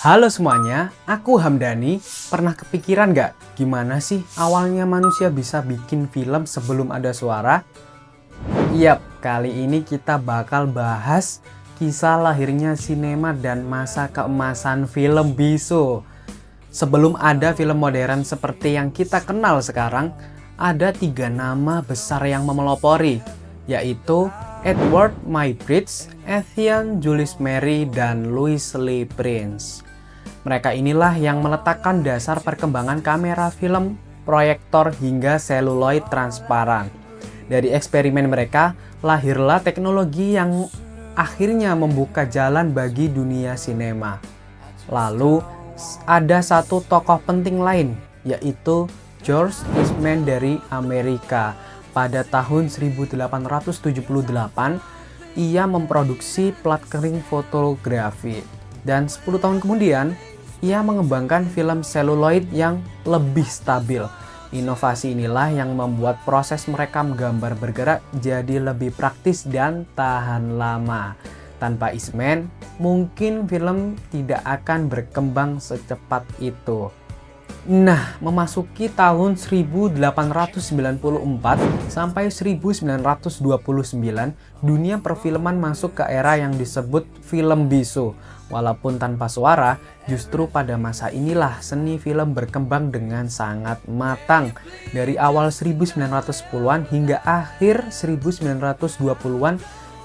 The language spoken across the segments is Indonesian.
Halo semuanya, aku Hamdani. Pernah kepikiran nggak gimana sih awalnya manusia bisa bikin film sebelum ada suara? Yap, kali ini kita bakal bahas kisah lahirnya sinema dan masa keemasan film bisu. Sebelum ada film modern seperti yang kita kenal sekarang, ada 3 nama besar yang memelopori, yaitu Edward Muybridge, Etienne Jules Mary, dan Louis Le Prince. Mereka inilah yang meletakkan dasar perkembangan kamera film, proyektor, hingga seluloid transparan. Dari eksperimen mereka, lahirlah teknologi yang akhirnya membuka jalan bagi dunia sinema. Lalu, ada satu tokoh penting lain, yaitu George Eastman dari Amerika. Pada tahun 1878, ia memproduksi plat kering fotografi. Dan 10 tahun kemudian, ia mengembangkan film seluloid yang lebih stabil. Inovasi inilah yang membuat proses merekam gambar bergerak jadi lebih praktis dan tahan lama. Tanpa Eastman, mungkin film tidak akan berkembang secepat itu. Nah, memasuki tahun 1894 sampai 1929, dunia perfilman masuk ke era yang disebut film bisu. Walaupun tanpa suara, justru pada masa inilah seni film berkembang dengan sangat matang. Dari awal 1910-an hingga akhir 1920-an,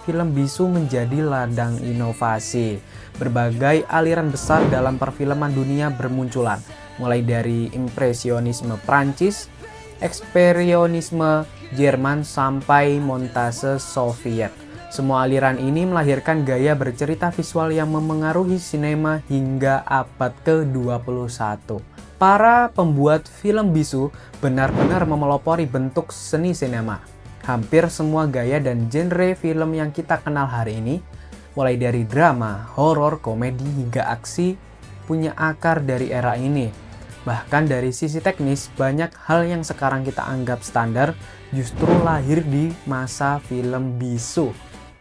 film bisu menjadi ladang inovasi. Berbagai aliran besar dalam perfilman dunia bermunculan, mulai dari impresionisme Prancis, ekspresionisme Jerman, sampai montase Soviet. Semua aliran ini melahirkan gaya bercerita visual yang memengaruhi sinema hingga abad ke-21. Para pembuat film bisu benar-benar memelopori bentuk seni sinema. Hampir semua gaya dan genre film yang kita kenal hari ini, mulai dari drama, horor, komedi, hingga aksi, punya akar dari era ini. Bahkan dari sisi teknis, banyak hal yang sekarang kita anggap standar justru lahir di masa film bisu.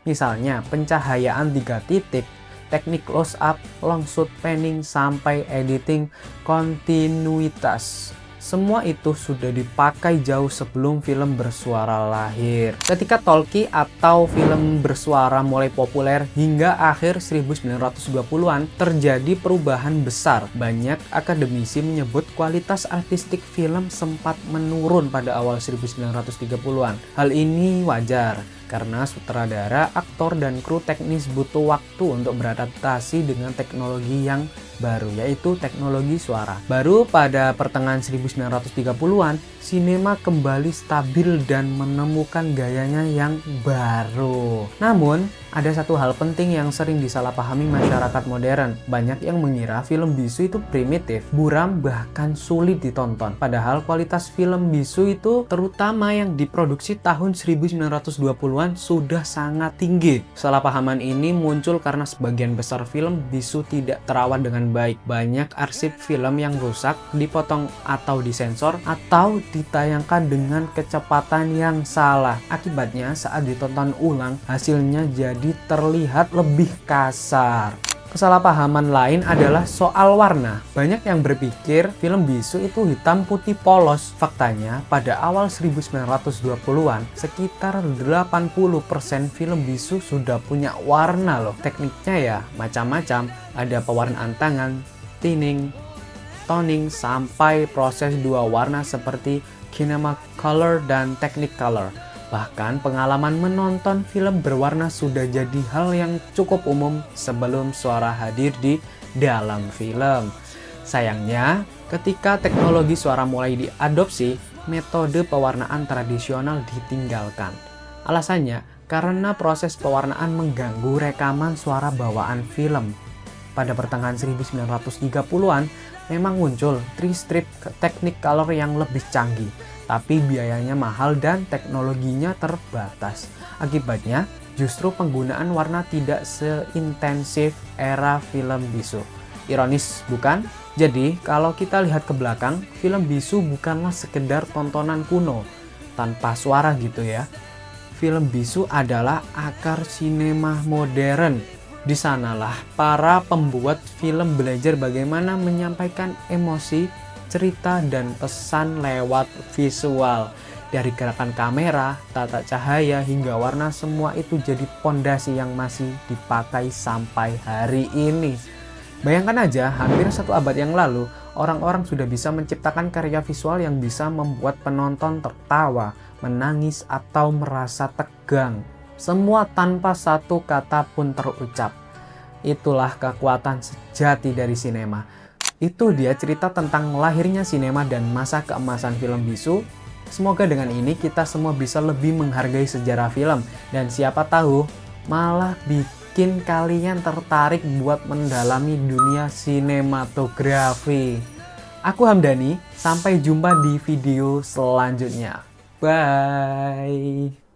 Misalnya pencahayaan 3 titik, teknik close up, long shoot, panning, sampai editing kontinuitas. Semua itu sudah dipakai jauh sebelum film bersuara lahir. Ketika talkie atau film bersuara mulai populer hingga akhir 1920-an, terjadi perubahan besar. Banyak akademisi menyebut kualitas artistik film sempat menurun pada awal 1930-an. Hal ini wajar, karena sutradara, aktor, dan kru teknis butuh waktu untuk beradaptasi dengan teknologi yang baru, yaitu teknologi suara. Baru pada pertengahan 1930-an, sinema kembali stabil dan menemukan gayanya yang baru. Namun, ada satu hal penting yang sering disalahpahami masyarakat modern. Banyak yang mengira film bisu itu primitif, buram, bahkan sulit ditonton. Padahal kualitas film bisu itu, terutama yang diproduksi tahun 1920-an, sudah sangat tinggi. Kesalahpahaman ini muncul karena sebagian besar film bisu tidak terawat dengan baik. Banyak arsip film yang rusak, dipotong atau disensor, atau ditayangkan dengan kecepatan yang salah. Akibatnya saat ditonton ulang, hasilnya jadi terlihat lebih kasar. Kesalahpahaman lain adalah soal warna. Banyak yang berpikir film bisu itu hitam putih polos. Faktanya, pada awal 1920-an, sekitar 80% film bisu sudah punya warna loh. Tekniknya ya macam-macam. Ada pewarnaan tangan, thinning, toning, sampai proses 2 warna seperti kinemacolor dan technicolor. Bahkan pengalaman menonton film berwarna sudah jadi hal yang cukup umum sebelum suara hadir di dalam film. Sayangnya, ketika teknologi suara mulai diadopsi, metode pewarnaan tradisional ditinggalkan. Alasannya, karena proses pewarnaan mengganggu rekaman suara bawaan film. Pada pertengahan 1930-an, memang muncul tri-strip technicolor yang lebih canggih, tapi biayanya mahal dan teknologinya terbatas. Akibatnya, justru penggunaan warna tidak seintensif era film bisu. Ironis, bukan? Jadi, kalau kita lihat ke belakang, film bisu bukanlah sekedar tontonan kuno, tanpa suara gitu ya. Film bisu adalah akar sinema modern. Di sanalah para pembuat film belajar bagaimana menyampaikan emosi, cerita, dan pesan lewat visual. Dari gerakan kamera, tata cahaya, hingga warna, semua itu jadi pondasi yang masih dipakai sampai hari ini. Bayangkan aja, hampir 1 abad yang lalu, orang-orang sudah bisa menciptakan karya visual yang bisa membuat penonton tertawa, menangis, atau merasa tegang. Semua tanpa satu kata pun terucap. Itulah kekuatan sejati dari sinema. Itu dia cerita tentang lahirnya sinema dan masa keemasan film bisu. Semoga dengan ini kita semua bisa lebih menghargai sejarah film. Dan siapa tahu malah bikin kalian tertarik buat mendalami dunia sinematografi. Aku Hamdani, sampai jumpa di video selanjutnya. Bye.